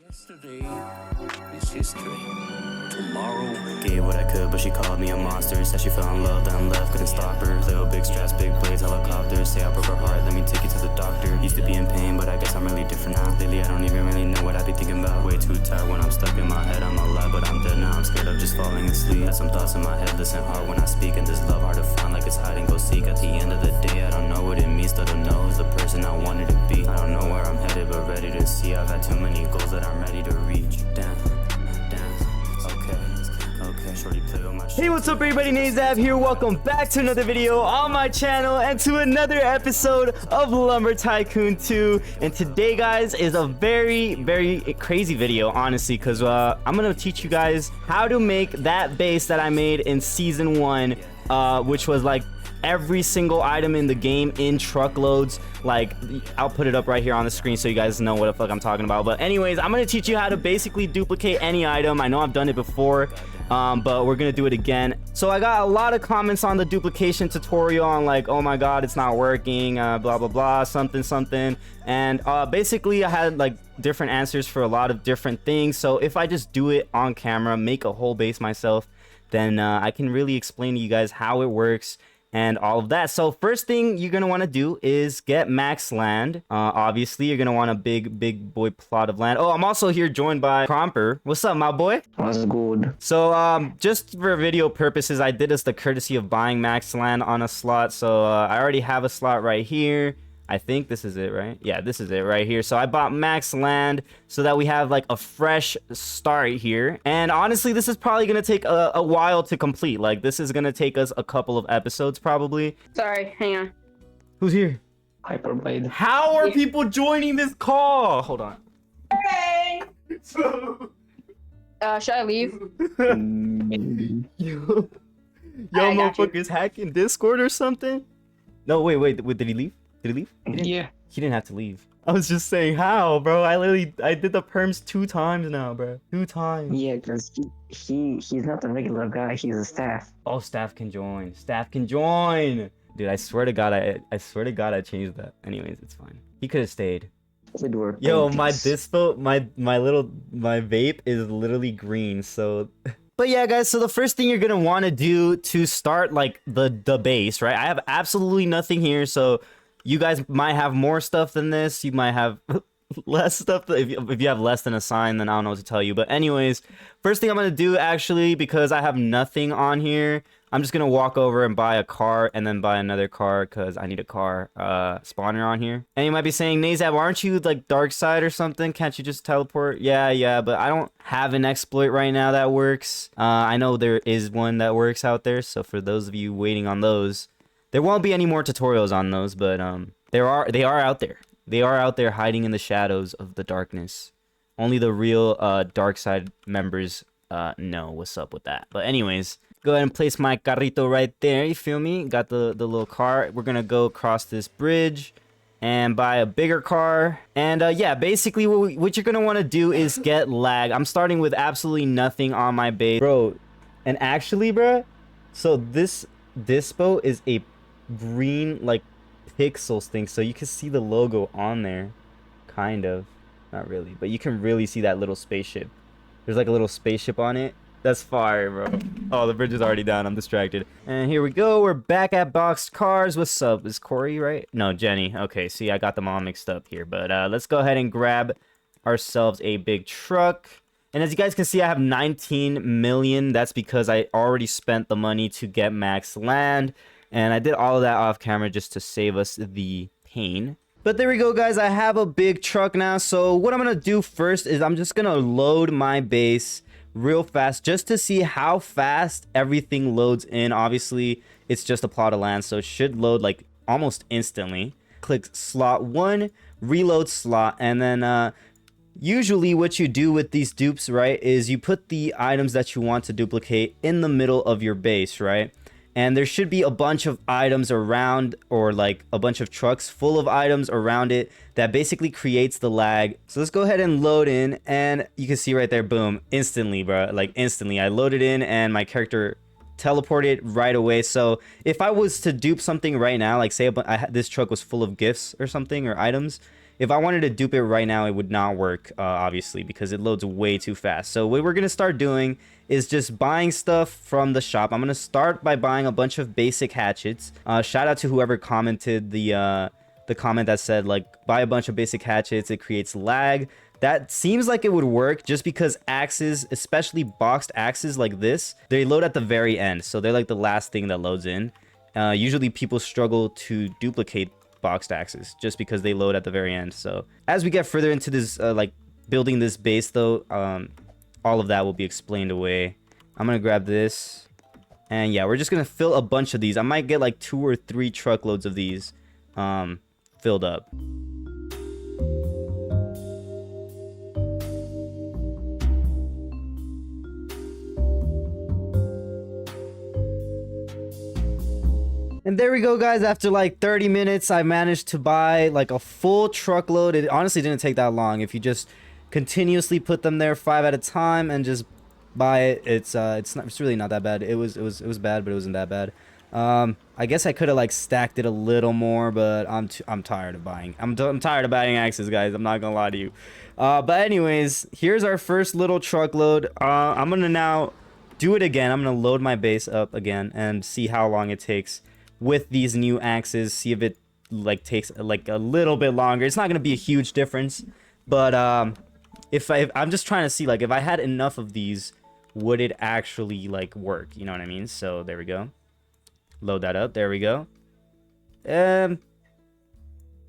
Yesterday is history. Tomorrow. Gave what I could, but she called me a monster. Said she fell in love, then left, couldn't stop her. Little big straps, big blades, helicopters. Say I broke her heart, let me take you to the doctor. Used to be in pain, but I guess I'm really different now. Lately I don't even really know what I be thinking about. Way too tired when I'm stuck in my head. I'm alive, but I'm dead now. I'm scared of just falling asleep. Had some thoughts in my head, listen hard when I speak. And this love hard to find, like it's hide and go seek. At the end of the day, I don't know what it means. Still don't know who's the person I wanted to be. I don't know where I'm headed, but ready to see. I've had too many goals that I'm ready to reach. Damn. Okay, shorty play on my shit. Hey, what's up everybody, Nazab here. Welcome back to another video on my channel and to another episode of Lumber Tycoon 2. And today, guys, is a very crazy video, honestly, because I'm gonna teach you guys how to make that base that I made in season 1, which was like every single item in the game in truckloads. Like, I'll put it up right here on the screen so you guys know what the fuck I'm talking about. But anyways, I'm gonna teach you how to basically duplicate any item. I know I've done it before, but we're gonna do it again. So I got a lot of comments on the duplication tutorial on like, oh my god, it's not working, blah blah blah, something. And basically I had like different answers for a lot of different things. So if I just do it on camera, make a whole base myself, then I can really explain to you guys how it works and all of that. So first thing you're gonna want to do is get max land. Obviously you're gonna want a big boy plot of land. Oh, I'm also here joined by Cromper. What's up, my boy? What's good? So just for video purposes, I did this the courtesy of buying max land on a slot. So I already have a slot right here. I think this is it, right? Yeah, this is it right here. So I bought max land so that we have like a fresh start here. And honestly, this is probably gonna take a while to complete. Like, this is gonna take us a couple of episodes probably. Sorry, hang on. Who's here? Hyperblade. How are people joining this call? Hold on. Hey! Should I leave? Maybe. Yo, I got you. motherfuckers hacking Discord or something? No, wait, did he leave? Did he leave? Yeah. He didn't have to leave. I was just saying, how, bro? I did the perms 2 times now, bro. 2 times. Yeah, because he's not a regular guy. He's a staff. Oh, staff can join. Staff can join. Dude, I swear to God, I swear to God, I changed that. Anyways, it's fine. He could have stayed. It worked. Yo, my dispo, my vape is literally green. So, but yeah, guys. So the first thing you're gonna want to do to start like the base, right? I have absolutely nothing here, so you guys might have more stuff than this. You might have less stuff. If you have less than a sign, then I don't know what to tell you. But anyways, first thing I'm going to do, actually, because I have nothing on here, I'm just going to walk over and buy a car and then buy another car because I need a car spawner on here. And you might be saying, Nazab, aren't you like dark side or something? Can't you just teleport? Yeah, but I don't have an exploit right now that works. I know there is one that works out there. So for those of you waiting on those, there won't be any more tutorials on those, but they are out there. They are out there hiding in the shadows of the darkness. Only the real dark side members know what's up with that. But anyways, go ahead and place my carrito right there. You feel me? Got the little car. We're gonna go across this bridge and buy a bigger car. And yeah, basically what you're gonna want to do is get lag. I'm starting with absolutely nothing on my base, bro. And actually, bro, so this dispo is a green like pixels thing, so you can see the logo on there, kind of, not really, but you can really see that little spaceship. There's like a little spaceship on it. That's fire, bro. Oh, the bridge is already down. I'm distracted. And here we go. We're back at boxed cars. What's up? Is Corey right? No, Jenny. Okay, see, I got them all mixed up here, but let's go ahead and grab ourselves a big truck. And as you guys can see, I have 19 million. That's because I already spent the money to get max land. And I did all of that off camera just to save us the pain. But there we go, guys. I have a big truck now. So what I'm going to do first is I'm just going to load my base real fast just to see how fast everything loads in. Obviously, it's just a plot of land, so it should load like almost instantly. Click slot 1, reload slot, and then usually what you do with these dupes, right, is you put the items that you want to duplicate in the middle of your base, right? And there should be a bunch of items around, or like a bunch of trucks full of items around it that basically creates the lag. So let's go ahead and load in, and you can see right there, boom, instantly, bro. Like instantly, I loaded in and my character teleported right away. So if I was to dupe something right now, like say this truck was full of gifts or something, or items, if I wanted to dupe it right now, it would not work, obviously, because it loads way too fast. So what we're gonna start doing is just buying stuff from the shop. I'm gonna start by buying a bunch of basic hatchets. Shout out to whoever commented the comment that said, like, buy a bunch of basic hatchets, it creates lag. That seems like it would work just because axes, especially boxed axes like this, they load at the very end. So they're like the last thing that loads in. Usually people struggle to duplicate boxed axes just because they load at the very end. So as we get further into this, like building this base though, all of that will be explained away. I'm gonna grab this. And yeah, we're just gonna fill a bunch of these. I might get like 2 or 3 truckloads of these filled up. And there we go, guys. After like 30 minutes, I managed to buy like a full truckload. It honestly didn't take that long. If you just continuously put them there 5 at a time and just buy it, it's really not that bad. It was bad, but it wasn't that bad. I guess I could have like stacked it a little more, but I'm tired of buying. I'm tired of buying axes, guys. I'm not gonna lie to you. But anyways, here's our first little truckload. I'm gonna now do it again. I'm gonna load my base up again and see how long it takes with these new axes. See if it like takes like a little bit longer. It's not gonna be a huge difference, but if I'm just trying to see like if I had enough of these, would it actually like work? You know what I mean? So there we go. Load that up. There we go.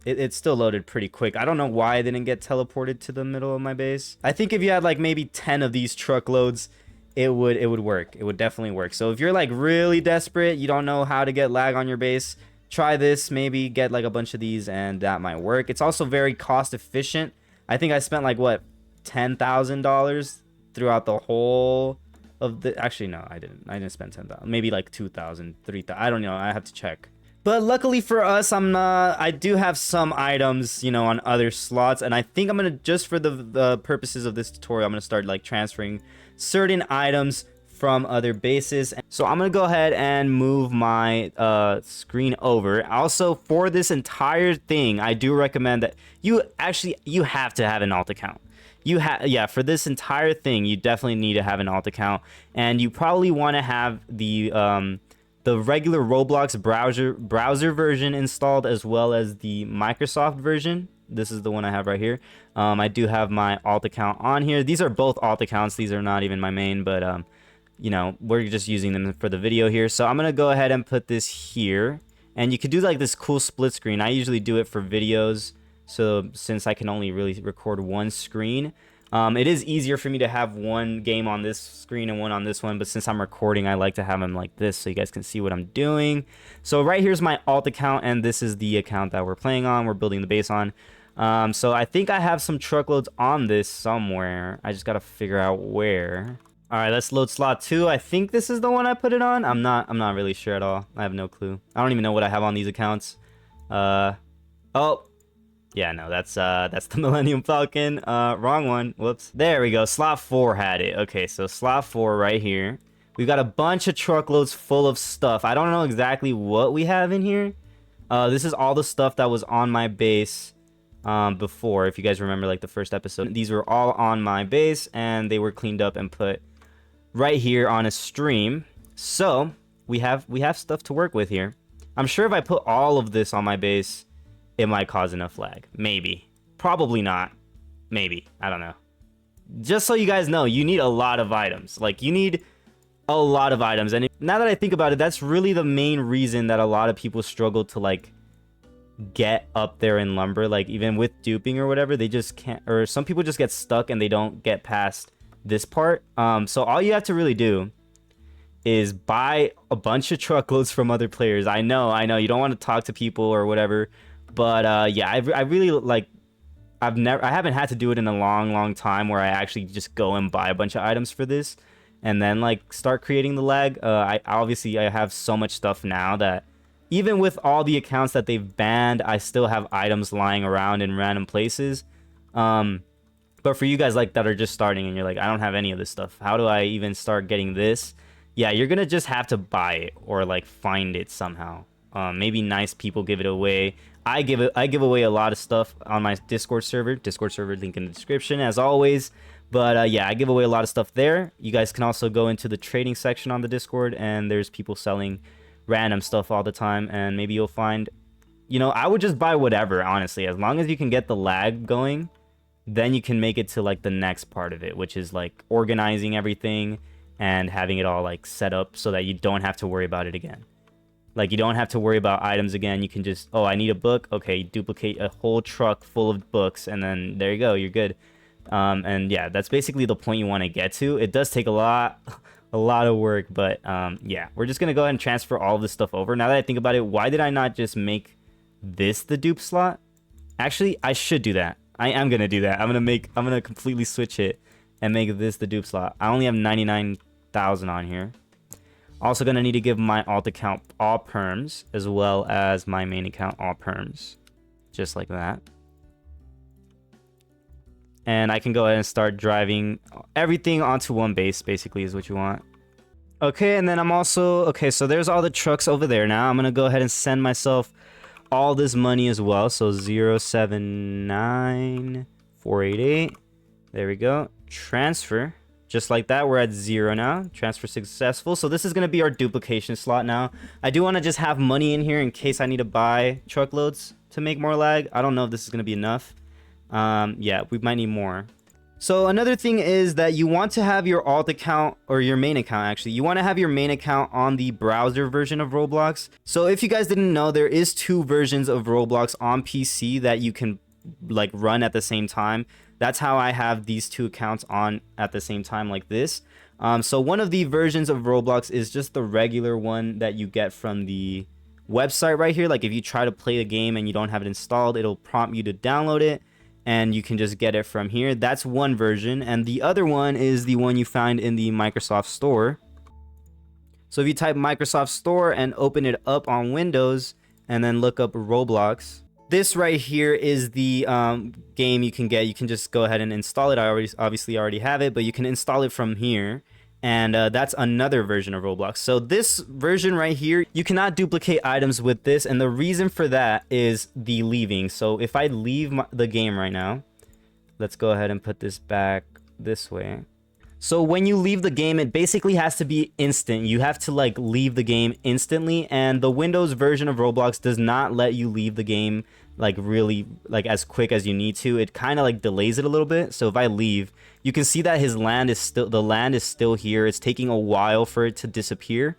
It's still loaded pretty quick. I don't know why I didn't get teleported to the middle of my base. I think if you had like maybe 10 of these truckloads, it would work. It would definitely work. So if you're like really desperate, you don't know how to get lag on your base, try this. Maybe get like a bunch of these and that might work. It's also very cost efficient. I think I spent like what, $10,000 throughout the whole of the, actually no, I didn't spend 10,000, maybe like 2,000, 3,000, I don't know, I have to check. But luckily for us, I do have some items, you know, on other slots, and I think I'm gonna, just for the purposes of this tutorial, I'm gonna start like transferring certain items from other bases. So I'm gonna go ahead and move my screen over. Also, for this entire thing, I do recommend that you have to have an alt account. Yeah, for this entire thing, you definitely need to have an alt account, and you probably want to have the regular Roblox browser version installed, as well as the Microsoft version. This is the one I have right here. I do have my alt account on here. These are both alt accounts. These are not even my main, but you know, we're just using them for the video here. So I'm gonna go ahead and put this here, and you could do like this cool split screen. I usually do it for videos. So since I can only really record one screen, it is easier for me to have one game on this screen and one on this one. But since I'm recording, I like to have them like this so you guys can see what I'm doing. So right here's my alt account, and this is the account that we're playing on. We're building the base on. So I think I have some truckloads on this somewhere. I just got to figure out where. All right, let's load slot 2. I think this is the one I put it on. I'm not really sure at all. I have no clue. I don't even know what I have on these accounts. Oh. Yeah, no, that's the Millennium Falcon. Wrong one. Whoops. There we go. Slot 4 had it. Okay, so slot 4 right here. We've got a bunch of truckloads full of stuff. I don't know exactly what we have in here. This is all the stuff that was on my base before. If you guys remember, like the first episode, these were all on my base, and they were cleaned up and put right here on a stream. So we have stuff to work with here. I'm sure if I put all of this on my base, it might cause enough lag. Maybe. Probably not. Maybe. I don't know. Just so you guys know, you need a lot of items. Like, you need a lot of items. And now that I think about it, that's really the main reason that a lot of people struggle to, like, get up there in Lumber. Like, even with duping or whatever, they just can't. Or some people just get stuck and they don't get past this part. So all you have to really do is buy a bunch of truckloads from other players. I know. You don't want to talk to people or whatever. But yeah, I really like, I haven't had to do it in a long time where I actually just go and buy a bunch of items for this and then like start creating the lag. I have so much stuff now that even with all the accounts that they've banned, I still have items lying around in random places. But for you guys like that are just starting and you're like, I don't have any of this stuff, how do I even start getting this? Yeah, you're gonna just have to buy it or like find it somehow. Maybe nice people give it away. I give away a lot of stuff on my Discord server link in the description as always. But yeah, I give away a lot of stuff there. You guys can also go into the trading section on the Discord, and there's people selling random stuff all the time, and maybe you'll find, you know, I would just buy whatever, honestly, as long as you can get the lag going. Then you can make it to like the next part of it, which is like organizing everything and having it all like set up so that you don't have to worry about it again. Like, you don't have to worry about items again. You can just, oh, I need a book. Okay, duplicate a whole truck full of books, and then there you go, you're good. And yeah, that's basically the point you want to get to. It does take a lot of work, but yeah, we're just gonna go ahead and transfer all of this stuff over. Now that I think about it, why did I not just make this the dupe slot? Actually, I should do that. I am gonna do that. I'm gonna completely switch it and make this the dupe slot. I only have 99,000 on here. Also gonna need to give my alt account all perms, as well as my main account all perms, just like that. And I can go ahead and start driving everything onto one base, basically, is what you want. Okay, and then I'm also, okay, so there's all the trucks over there now. I'm gonna go ahead and send myself all this money as well. So 079488. There we go. Transfer. Just like that, we're at 0 now. Transfer successful. So this is going to be our duplication slot now. I do want to just have money in here in case I need to buy truckloads to make more lag. I don't know if this is going to be enough. Yeah, we might need more. So another thing is that you want to have your alt account, or your main account actually. You want to have your main account on the browser version of Roblox. So if you guys didn't know, there is 2 versions of Roblox on PC that you can like run at the same time. That's how I have these 2 accounts on at the same time, like this. So one of the versions of Roblox is just the regular one that you get from the website right here. Like, if you try to play a game and you don't have it installed, it'll prompt you to download it, and you can just get it from here. That's one version, and the other one is the one you find in the Microsoft Store. So if you type Microsoft Store and open it up on Windows and then look up Roblox, this right here is the game you can get. You can just go ahead and install it. I obviously already have it, but you can install it from here. And that's another version of Roblox. So this version right here, you cannot duplicate items with this. And the reason for that is the leaving. So if I leave the game right now, let's go ahead and put this back this way. So when you leave the game, it basically has to be instant. You have to like leave the game instantly, and the Windows version of Roblox does not let you leave the game like really like as quick as you need to. It kind of like delays it a little bit. So if I leave, you can see that the land is still here. It's taking a while for it to disappear.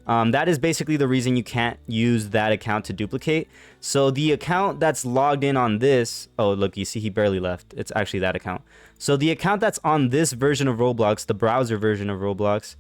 That is basically the reason you can't use that account to duplicate. So the account that's logged in on this, oh look, you see he barely left. It's actually that account. So the account that's on this version of Roblox, the browser version of Roblox,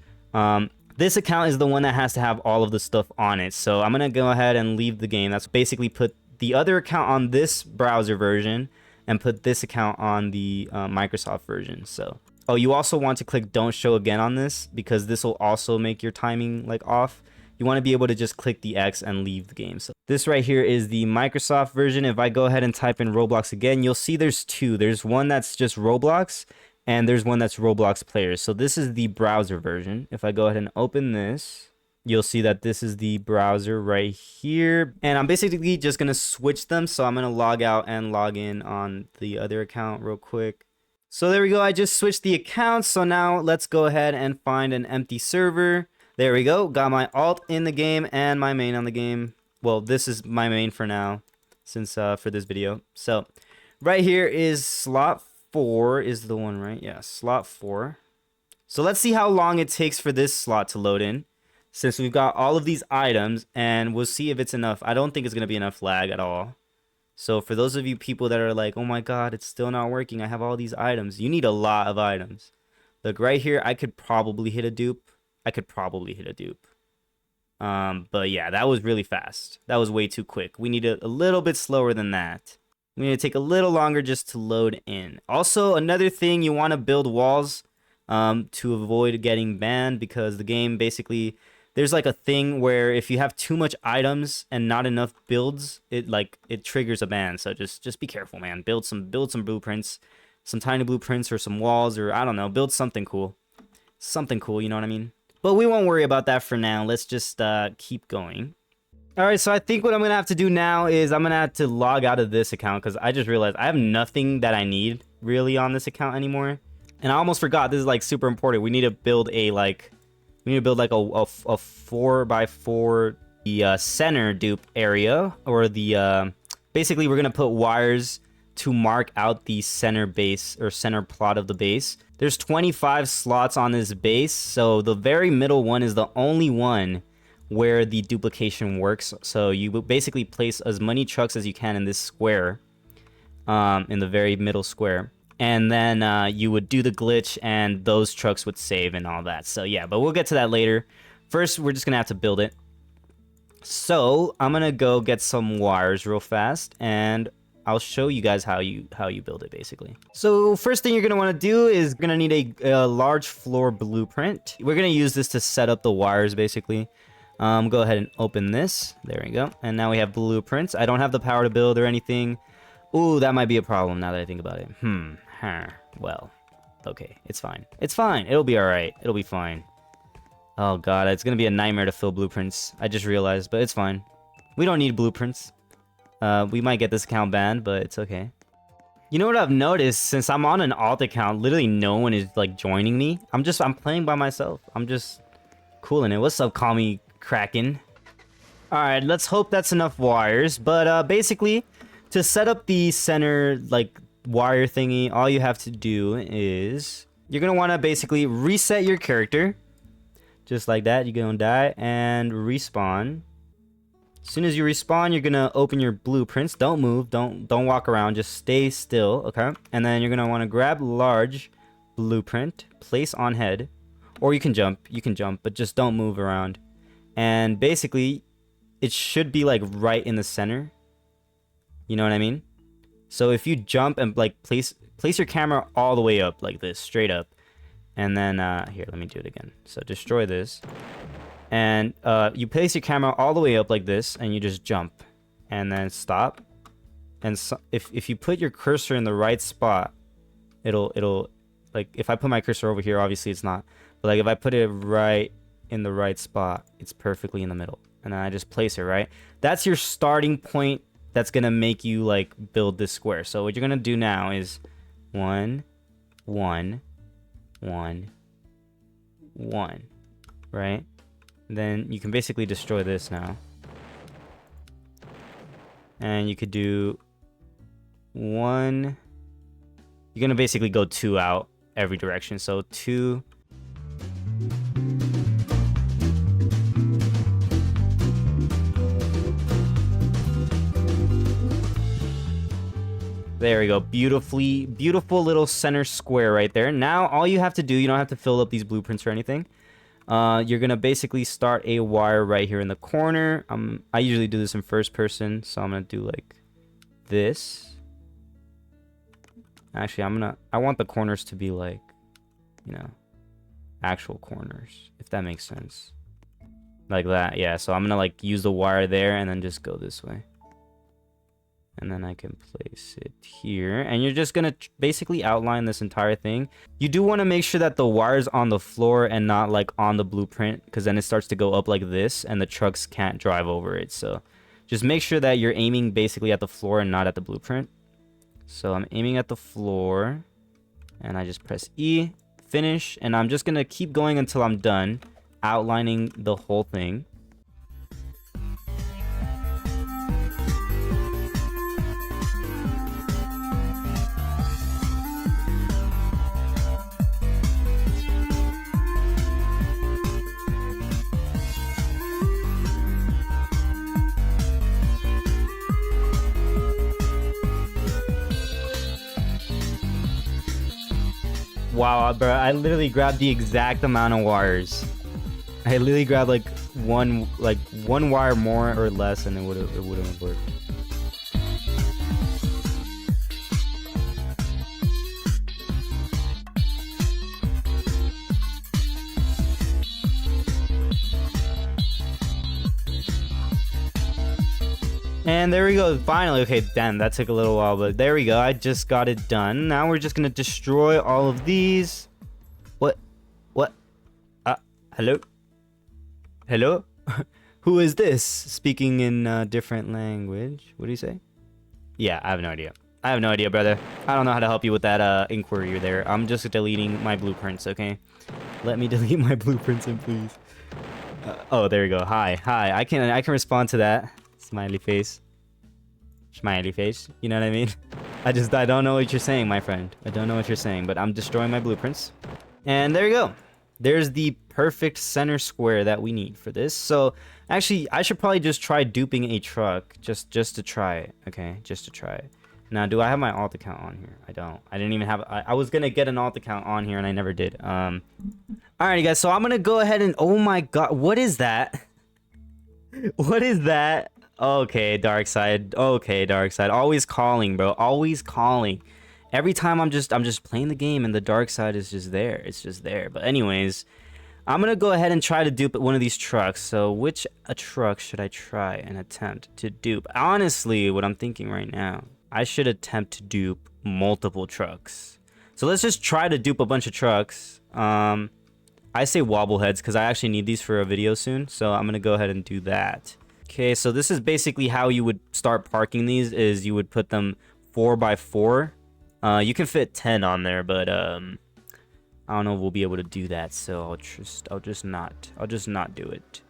this account is the one that has to have all of the stuff on it. So I'm gonna go ahead and leave the game. That's basically put the other account on this browser version and put this account on the Microsoft version. So, oh, you also want to click don't show again on this, because this will also make your timing like off. You want to be able to just click the X and leave the game. So this right here is the Microsoft version. If I go ahead and type in Roblox again, you'll see there's 2. There's one that's just Roblox, and there's one that's Roblox Players. So this is the browser version. If I go ahead and open this, you'll see that this is the browser right here. And I'm basically just going to switch them. So I'm going to log out and log in on the other account real quick. So there we go. I just switched the accounts. So now let's go ahead and find an empty server. There we go. Got my alt in the game and my main on the game. Well, this is my main for now, since for this video. So right here is slot 4 is the one, right? Yeah, slot 4. So let's see how long it takes for this slot to load in, since we've got all of these items, and we'll see if it's enough. I don't think it's going to be enough lag at all. So for those of you people that are like, oh my god, it's still not working, I have all these items. You need a lot of items. Look, right here, I could probably hit a dupe. But yeah, that was really fast. That was way too quick. We need a little bit slower than that. We need to take a little longer just to load in. Also, another thing, you want to build walls to avoid getting banned, because the game basically, there's like a thing where if you have too much items and not enough builds, it triggers a ban. So just be careful, man. Build some blueprints, some tiny blueprints, or some walls, or I don't know, build something cool. Something cool, you know what I mean? But we won't worry about that for now. Let's just keep going. All right, so I think what I'm gonna have to do now is I'm gonna have to log out of this account because I just realized I have nothing that I need really on this account anymore. And I almost forgot, this is like super important. We need to build a like, we need to build like a 4x4 the center dupe area, or the basically we're gonna put wires to mark out the center base or center plot of the base. There's 25 slots on this base, so the very middle one is the only one where the duplication works. So you basically place as many trucks as you can in this square, in the very middle square, and then you would do the glitch and those trucks would save and all that. So yeah, but we'll get to that later. First, we're just gonna have to build it. So I'm gonna go get some wires real fast and I'll show you guys how you build it basically. So first thing you're gonna want to do is gonna need a large floor blueprint. We're gonna use this to set up the wires basically. Go ahead and open this. There we go. And now we have blueprints. I don't have the power to build or anything. Ooh, that might be a problem now that I think about it. Well, okay, it's fine. It's fine. It'll be all right. It'll be fine. Oh god, it's gonna be a nightmare to fill blueprints. I just realized, but it's fine. We don't need blueprints. We might get this account banned, but it's okay. You know what I've noticed? Since I'm on an alt account, literally no one is like joining me. I'm playing by myself. I'm just cooling it. What's up, call me Kraken? Alright, let's hope that's enough wires. But basically, to set up the center like wire thingy, all you have to do is you're gonna want to basically reset your character. Just like that, you're gonna die and respawn. As soon as you respawn, you're gonna open your blueprints. Don't move, don't walk around, just stay still, okay? And then you're gonna want to grab large blueprint, place on head, or you can jump, but just don't move around. And basically, it should be like right in the center. You know what I mean? So if you jump and like place your camera all the way up like this, straight up. And then, here, let me do it again. So destroy this. And you place your camera all the way up like this, and you just jump. And then stop. And so, if you put your cursor in the right spot, it'll, like, if I put my cursor over here, obviously it's not. But like, if I put it right in the right spot, it's perfectly in the middle. And then I just place it, right? That's your starting point that's gonna make you, like, build this square. So what you're gonna do now is 1, 1, 1, 1, right? Then you can basically destroy this now. And you could do 1. You're gonna basically go 2 out every direction. So 2. There we go. Beautiful little center square right there. Now, all you have to do, you don't have to fill up these blueprints or anything. You're going to basically start a wire right here in the corner. I usually do this in first person, so I'm going to do like this. Actually, I want the corners to be like, you know, actual corners, if that makes sense. Like that, yeah. So I'm going to like use the wire there and then just go this way. And then I can place it here. And you're just going to basically outline this entire thing. You do want to make sure that the wire's on the floor and not like on the blueprint, because then it starts to go up like this and the trucks can't drive over it. So just make sure that you're aiming basically at the floor and not at the blueprint. So I'm aiming at the floor and I just press E, finish. And I'm just going to keep going until I'm done outlining the whole thing. Wow, bro, I literally grabbed the exact amount of wires. I literally grabbed like one wire more or less and it wouldn't have worked. And there we go, finally. Okay, damn, that took a little while, but there we go. I just got it done. Now we're just gonna destroy all of these. What? Hello? Hello? Who is this? Speaking in a different language. What do you say? Yeah, I have no idea. I have no idea, brother. I don't know how to help you with that inquiry there. I'm just deleting my blueprints, okay? Let me delete my blueprints in, please. Oh, there you go. Hi. I can respond to that. Smiley face. Smiley face. You know what I mean? I don't know what you're saying, my friend. I don't know what you're saying, but I'm destroying my blueprints. And there you go. There's the perfect center square that we need for this. So actually, I should probably just try duping a truck just to try it. Okay, just to try it. Now, do I have my alt account on here? I don't. I didn't even have. I was gonna get an alt account on here and I never did. Alrighty, guys. So I'm gonna go ahead and. Oh my god, what is that? What is that? Okay, dark side. Okay, dark side. Always calling, bro. Always calling. Every time I'm just playing the game and the dark side is just there. It's just there. But anyways, I'm gonna go ahead and try to dupe one of these trucks. So which truck should I try and attempt to dupe? Honestly, what I'm thinking right now, I should attempt to dupe multiple trucks. So let's just try to dupe a bunch of trucks. I say wobbleheads because I actually need these for a video soon. So I'm gonna go ahead and do that. Okay, so this is basically how you would start parking these. Is you would put them 4x4. You can fit 10 on there, but I don't know if we'll be able to do that. So I'll just not do it.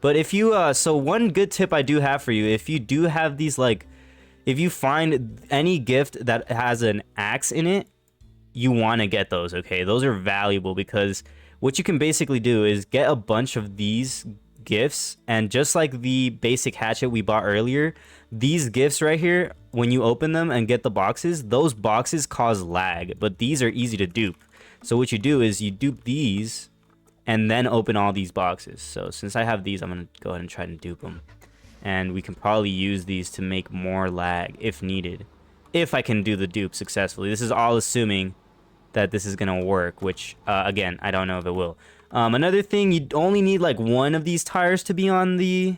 But if you so one good tip I do have for you, if you do have these, like, if you find any gift that has an axe in it, you want to get those. Okay, those are valuable because what you can basically do is get a bunch of these gifts, and just like the basic hatchet we bought earlier, these gifts right here, when you open them and get the boxes, those boxes cause lag, but these are easy to dupe. So what you do is you dupe these and then open all these boxes. So since I have these, I'm gonna go ahead and try to dupe them, and we can probably use these to make more lag if needed, if I can do the dupe successfully. This is all assuming that this is gonna work, which again, I don't know if it will. Another thing, you only need like one of these tires to be on the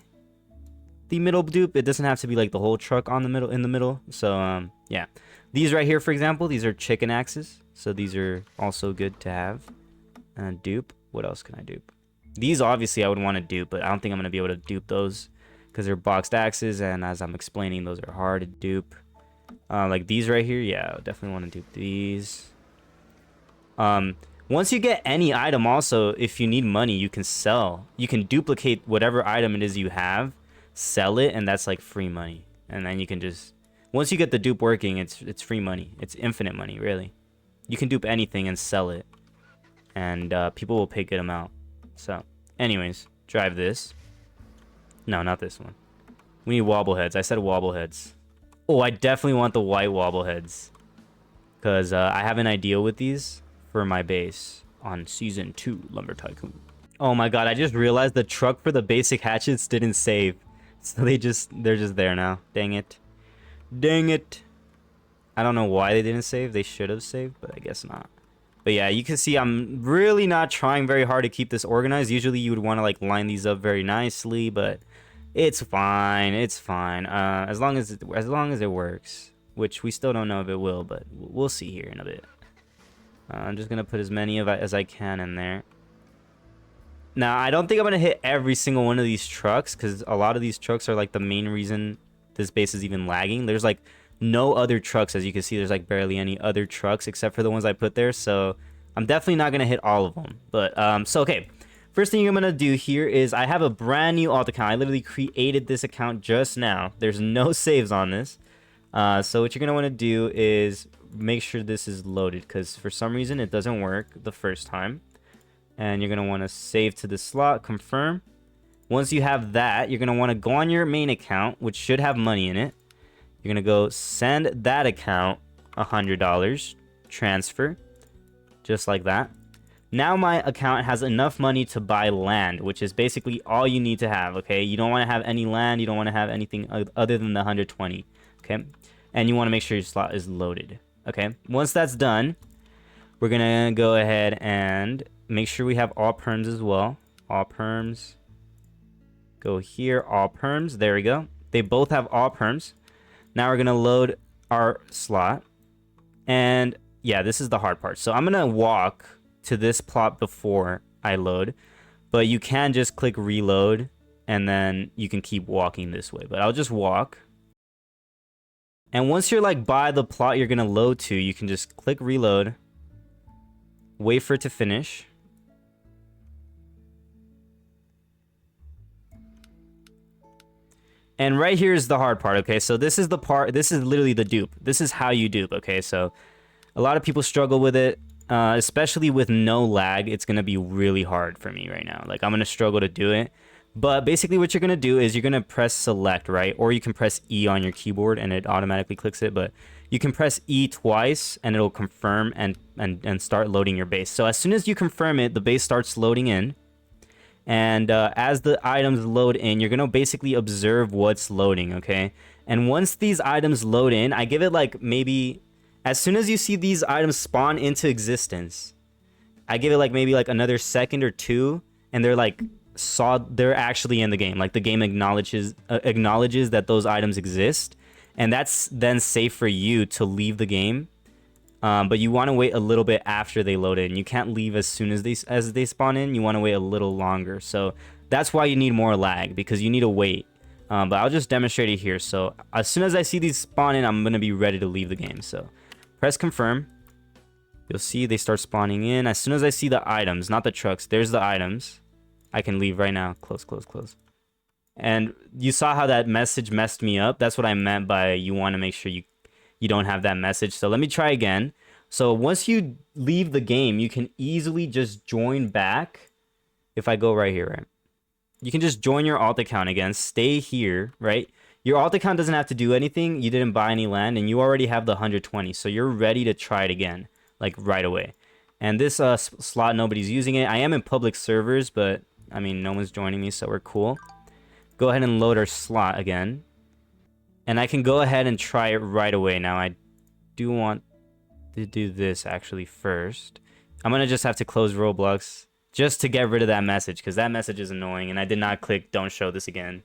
middle dupe. It doesn't have to be like the whole truck on in the middle. So yeah, these right here, for example, these are chicken axes, so these are also good to have. Dupe. What else can I dupe? These obviously I would want to dupe, but I don't think I'm gonna be able to dupe those because they're boxed axes, and as I'm explaining, those are hard to dupe. Like these right here, yeah, I definitely want to dupe these. Once you get any item, also, if you need money, you can sell. You can duplicate whatever item it is you have, sell it, and that's like free money. And then you can just, once you get the dupe working, it's free money. It's infinite money, really. You can dupe anything and sell it, and people will pay a good amount. So, anyways, drive this. No, not this one. We need wobbleheads. I said wobbleheads. Oh, I definitely want the white wobbleheads, because I have an idea with these for my base on season 2 Lumber Tycoon. Oh my god, I just realized the truck for the basic hatchets didn't save, so they're just there now. Dang it, I don't know why they didn't save. They should have saved, but I guess not. But yeah, you can see I'm really not trying very hard to keep this organized. Usually you would want to like line these up very nicely, but it's fine. As long as it works, which we still don't know if it will, but we'll see here in a bit. I'm just gonna put as many as I can in there. Now, I don't think I'm gonna hit every single one of these trucks, because a lot of these trucks are like the main reason this base is even lagging. There's like no other trucks, as you can see. There's like barely any other trucks except for the ones I put there. So I'm definitely not gonna hit all of them. But so okay, first thing I'm gonna do here is I have a brand new alt account. I literally created this account just now. There's no saves on this. So what you're gonna want to do is make sure this is loaded, because for some reason it doesn't work the first time, and you're gonna want to save to the slot, confirm. Once you have that, you're gonna want to go on your main account, which should have money in it. You're gonna go send that account $100, transfer, just like that. Now my account has enough money to buy land, which is basically all you need to have. Okay, you don't want to have any land, you don't want to have anything other than the 120. Okay, and you want to make sure your slot is loaded. Okay, once that's done, we're gonna go ahead and make sure we have all perms as well. All perms. Go here, all perms. There we go. They both have all perms. Now we're gonna load our slot. And yeah, this is the hard part. So I'm gonna walk to this plot before I load, but you can just click reload and then you can keep walking this way. But I'll just walk. And once you're like by the plot you're gonna load to, you can just click reload, wait for it to finish. And right here is the hard part, okay? So this is the part, this is literally the dupe. This is how you dupe, okay? So a lot of people struggle with it, especially with no lag. It's gonna be really hard for me right now. Like, I'm gonna struggle to do it. But basically what you're gonna do is you're gonna press select, right? Or you can press E on your keyboard and it automatically clicks it. But you can press E twice and it'll confirm and start loading your base. So as soon as you confirm it, the base starts loading in. And as the items load in, you're gonna basically observe what's loading, okay? And once these items load in, I give it like maybe, as soon as you see these items spawn into existence, I give it like maybe like another second or two, and they're like they're actually in the game. Like the game acknowledges that those items exist, and that's then safe for you to leave the game. But you want to wait a little bit after they load in. You can't leave as soon as they spawn in. You want to wait a little longer. So that's why you need more lag, because you need to wait. But I'll just demonstrate it here. So as soon as I see these spawn in, I'm going to be ready to leave the game. So press confirm. You'll see they start spawning in. As soon as I see the items, not the trucks, there's the items. I can leave right now. Close, close, close. And you saw how that message messed me up. That's what I meant by you want to make sure you don't have that message. So let me try again. So once you leave the game, you can easily just join back. If I go right here, right? You can just join your alt account again. Stay here, right? Your alt account doesn't have to do anything. You didn't buy any land and you already have the 120. So you're ready to try it again, like right away. And this slot, nobody's using it. I am in public servers, but I mean, no one's joining me, so we're cool. Go ahead and load our slot again. And I can go ahead and try it right away. Now, I do want to do this actually first. I'm going to just have to close Roblox just to get rid of that message, because that message is annoying. And I did not click don't show this again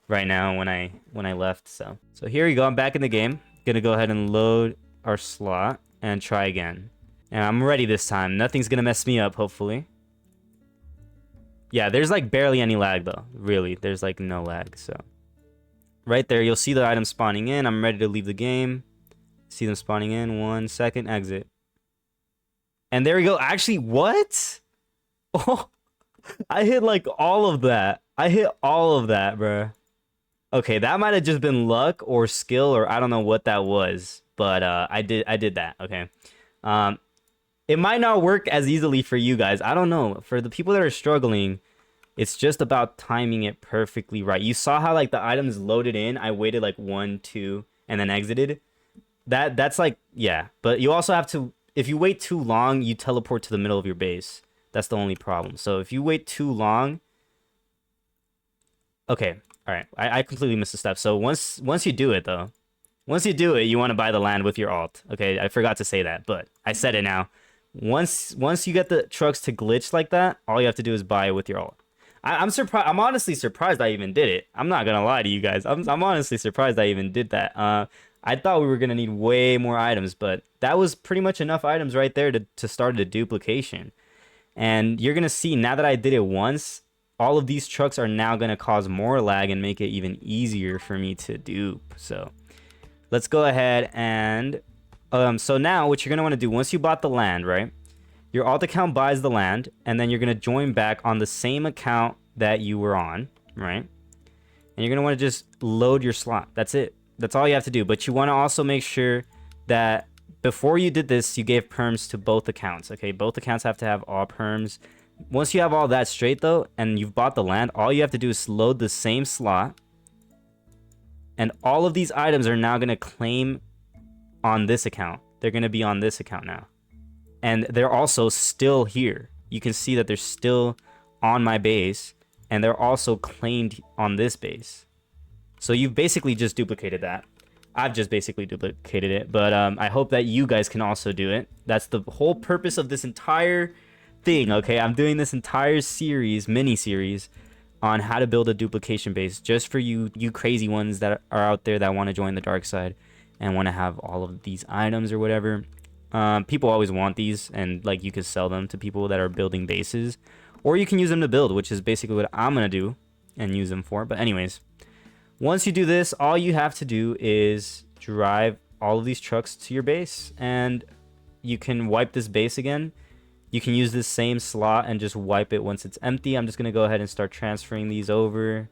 right now when I left. So here we go. I'm back in the game. Going to go ahead and load our slot and try again. And I'm ready this time. Nothing's going to mess me up, hopefully. Yeah, there's like barely any lag though. Really, there's like no lag, so. Right there, you'll see the items spawning in. I'm ready to leave the game. See them spawning in. 1 second, exit. And there we go. Actually, what? Oh, I hit like all of that. I hit all of that, bruh. Okay, that might have just been luck or skill, or I don't know what that was. But I did that, okay. It might not work as easily for you guys. I don't know. For the people that are struggling, it's just about timing it perfectly right. You saw how like the items loaded in. I waited like 1, 2, and then exited. That's like, yeah. But you also have to, if you wait too long, you teleport to the middle of your base. That's the only problem. So if you wait too long, okay, all right. I completely missed a step. So once you do it though, once you do it, you want to buy the land with your alt. Okay, I forgot to say that, but I said it now. Once you get the trucks to glitch like that, all you have to do is buy it with your alt. I'm surprised. I'm honestly surprised I even did it. I'm not gonna lie to you guys. I'm honestly surprised I even did that. I thought we were gonna need way more items, but that was pretty much enough items right there to start a duplication. And you're gonna see now that I did it once, all of these trucks are now gonna cause more lag and make it even easier for me to dupe. So let's go ahead and so now what you're gonna want to do once you bought the land, right? Your alt account buys the land, and then you're going to join back on the same account that you were on, right? And you're going to want to just load your slot. That's it. That's all you have to do. But you want to also make sure that before you did this, you gave perms to both accounts, okay? Both accounts have to have all perms. Once you have all that straight, though, and you've bought the land, all you have to do is load the same slot. And all of these items are now going to claim on this account. They're going to be on this account now. And they're also still here. You can see that they're still on my base, and they're also claimed on this base. So you've basically just duplicated that. I've just basically duplicated it, but I hope that you guys can also do it. That's the whole purpose of this entire thing, okay? I'm doing this entire series, mini-series, on how to build a duplication base just for you crazy ones that are out there that want to join the dark side and want to have all of these items or whatever. People always want these, and like you could sell them to people that are building bases, or you can use them to build, which is basically what I'm gonna do. and use them for. But anyways, once you do this, all you have to do is drive all of these trucks to your base, and you can wipe this base again. You can use this same slot and just wipe it once it's empty. I'm just going to go ahead and start transferring these over.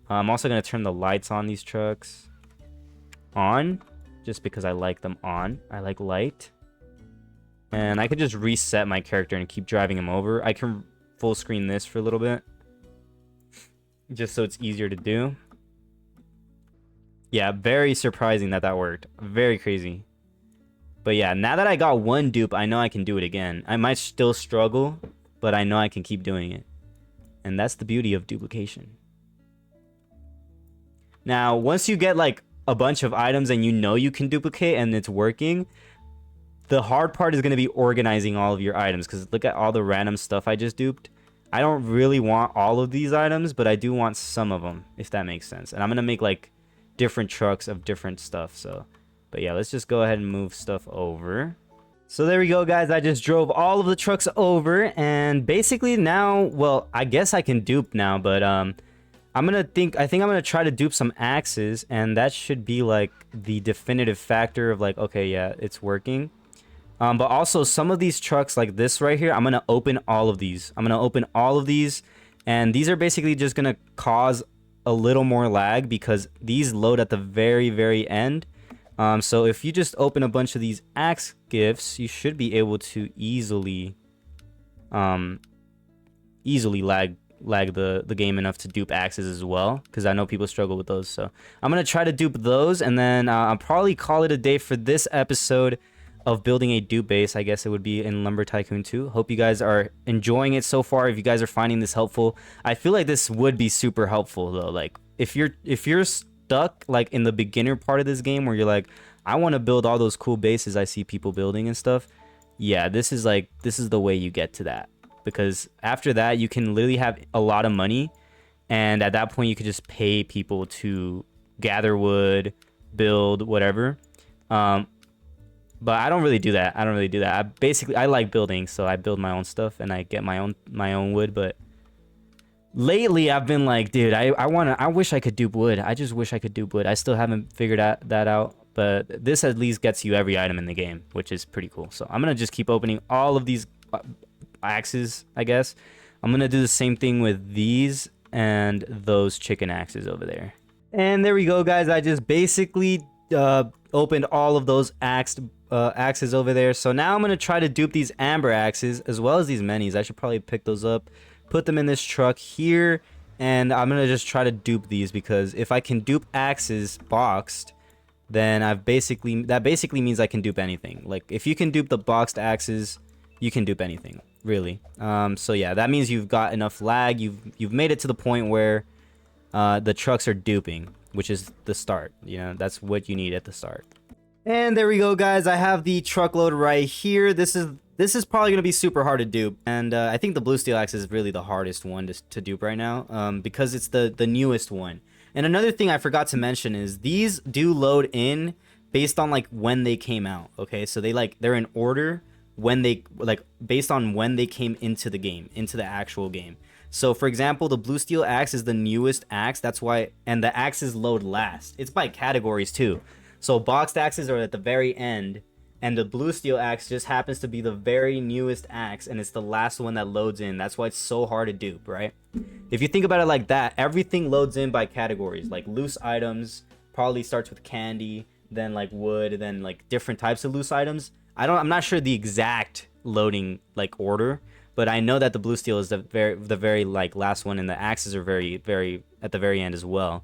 I'm also going to turn the lights on these trucks on, just because I like them on. I like light. And I could just reset my character and keep driving him over. I can full screen this for a little bit, just so it's easier to do. Yeah, very surprising that worked. Very crazy. But yeah, now that I got one dupe, I know I can do it again. I might still struggle, but I know I can keep doing it. And that's the beauty of duplication. Now, once you get like a bunch of items and you know you can duplicate and it's working, the hard part is going to be organizing all of your items, because look at all the random stuff I just duped. I don't really want all of these items, but I do want some of them, if that makes sense. And I'm going to make like different trucks of different stuff, so... But yeah, let's just go ahead and move stuff over. So there we go, guys. I just drove all of the trucks over, and basically now, well, I guess I can dupe now, but I think I'm gonna try to dupe some axes, and that should be like the definitive factor of like, okay, yeah, it's working. But also some of these trucks like this right here, I'm gonna open all of these. And these are basically just gonna cause a little more lag because these load at the very, very end. So if you just open a bunch of these axe gifts, you should be able to easily lag the game enough to dupe axes as well, because I know people struggle with those. So I'm gonna try to dupe those, and then I'll probably call it a day for this episode of building a dupe base. I guess it would be in Lumber Tycoon 2. Hope you guys are enjoying it so far. If you guys are finding this helpful, I feel like this would be super helpful though. Like if you're stuck like in the beginner part of this game where you're like, I want to build all those cool bases I see people building and stuff, yeah, this is the way you get to that, because after that you can literally have a lot of money, and at that point you could just pay people to gather wood, build whatever. But I don't really do that. I like building, so I build my own stuff and I get my own wood. But lately I've been like, dude, I wish I could dupe wood. I just wish I could dupe wood. I still haven't figured that out, but this at least gets you every item in the game, which is pretty cool. So I'm gonna just keep opening all of these axes, I guess. I'm gonna do the same thing with these and those chicken axes over there. And there we go, guys. I just basically opened all of those axes over there. So now I'm gonna try to dupe these amber axes as well as these minis. I should probably pick those up, put them in this truck here, and I'm gonna just try to dupe these, because if I can dupe axes boxed, then that basically means I can dupe anything. Like if you can dupe the boxed axes, you can dupe anything, really. So yeah, that means you've got enough lag. You've made it to the point where the trucks are duping, which is the start. You know, that's what you need at the start. And there we go, guys. I have the truckload right here. This is probably gonna be super hard to dupe, and I think the blue steel axe is really the hardest one to dupe right now, because it's the newest one. And another thing I forgot to mention is these do load in based on like when they came out. Okay, so they're in order when they based on when they came into the game, into the actual game. So for example, the blue steel axe is the newest axe. That's why, and the axes load last. It's by categories too. So boxed axes are at the very end, and the blue steel axe just happens to be the very newest axe, and it's the last one that loads in. That's why it's so hard to dupe, right? If you think about it like that, everything loads in by categories. Like loose items probably starts with candy, then like wood, then like different types of loose items. I'm not sure the exact loading like order, but I know that the blue steel is the very like last one, and the axes are very at the very end as well.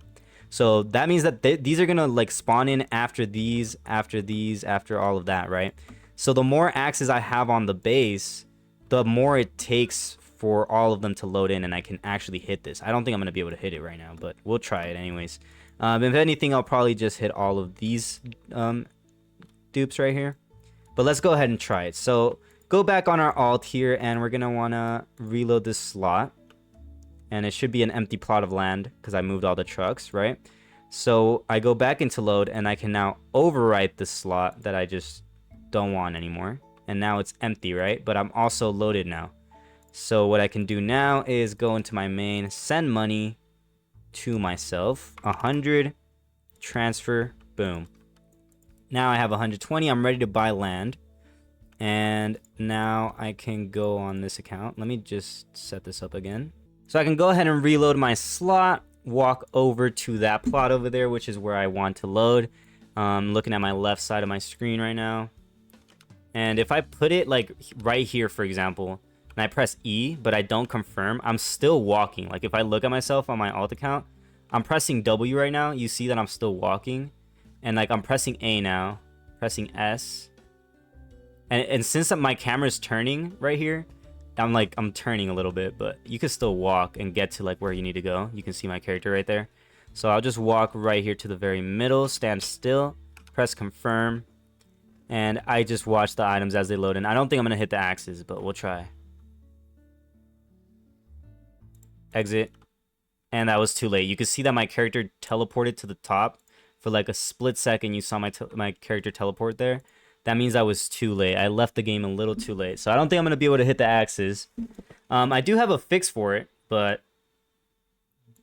So that means that these are gonna like spawn in after these, after all of that, right? So the more axes I have on the base, the more it takes for all of them to load in, and I can actually hit this. I don't think I'm gonna be able to hit it right now, but we'll try it anyways. If anything, I'll probably just hit all of these dupes right here. But let's go ahead and try it. So go back on our alt here, and we're gonna wanna reload this slot. And it should be an empty plot of land because I moved all the trucks, right? So I go back into load, and I can now overwrite the slot that I just don't want anymore. And now it's empty, right? But I'm also loaded now. So what I can do now is go into my main, send money, to myself. 100, transfer, boom. Now I have 120. I'm ready to buy land. And now I can go on this account. Let me just set this up again. So I can go ahead and reload my slot, walk over to that plot over there, which is where I want to load. Looking at my left side of my screen right now. And if I put it like right here, for example, and I press E, but I don't confirm, I'm still walking. Like if I look at myself on my alt account, I'm pressing W right now. You see that I'm still walking. And like I'm pressing A now, pressing S. And since my camera's turning right here, I'm turning a little bit, but you can still walk and get to like where you need to go. You can see my character right there. So I'll just walk right here to the very middle, stand still, press confirm, and I just watch the items as they load in. I don't think I'm gonna hit the axes, but we'll try. Exit. And that was too late. You can see that my character teleported to the top. For like a split second, you saw my character teleport there. That means I was too late. I left the game a little too late. So I don't think I'm going to be able to hit the axes. I do have a fix for it, but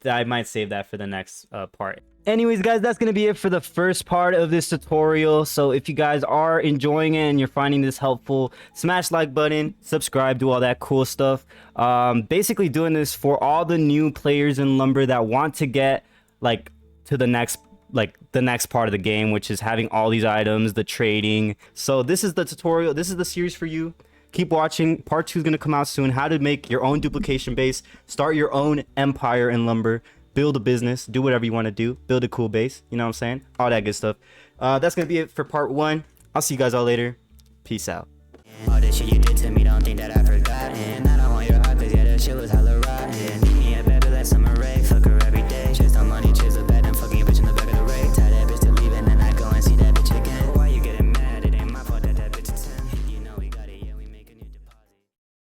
I might save that for the next part. Anyways, guys, that's going to be it for the first part of this tutorial. So if you guys are enjoying it and you're finding this helpful, smash like button, subscribe, do all that cool stuff. Basically doing this for all the new players in Lumber that want to get like to the next part of the game, which is having all these items, the trading. So this is the tutorial. This is the series for you. Keep watching. Part 2 is going to come out soon. How to make your own duplication base, start your own empire in Lumber, build a business, do whatever you want to do, build a cool base. You know what I'm saying? All that good stuff. That's going to be it for part 1. I'll see you guys all later. Peace out. All this shit you did to me, don't think that I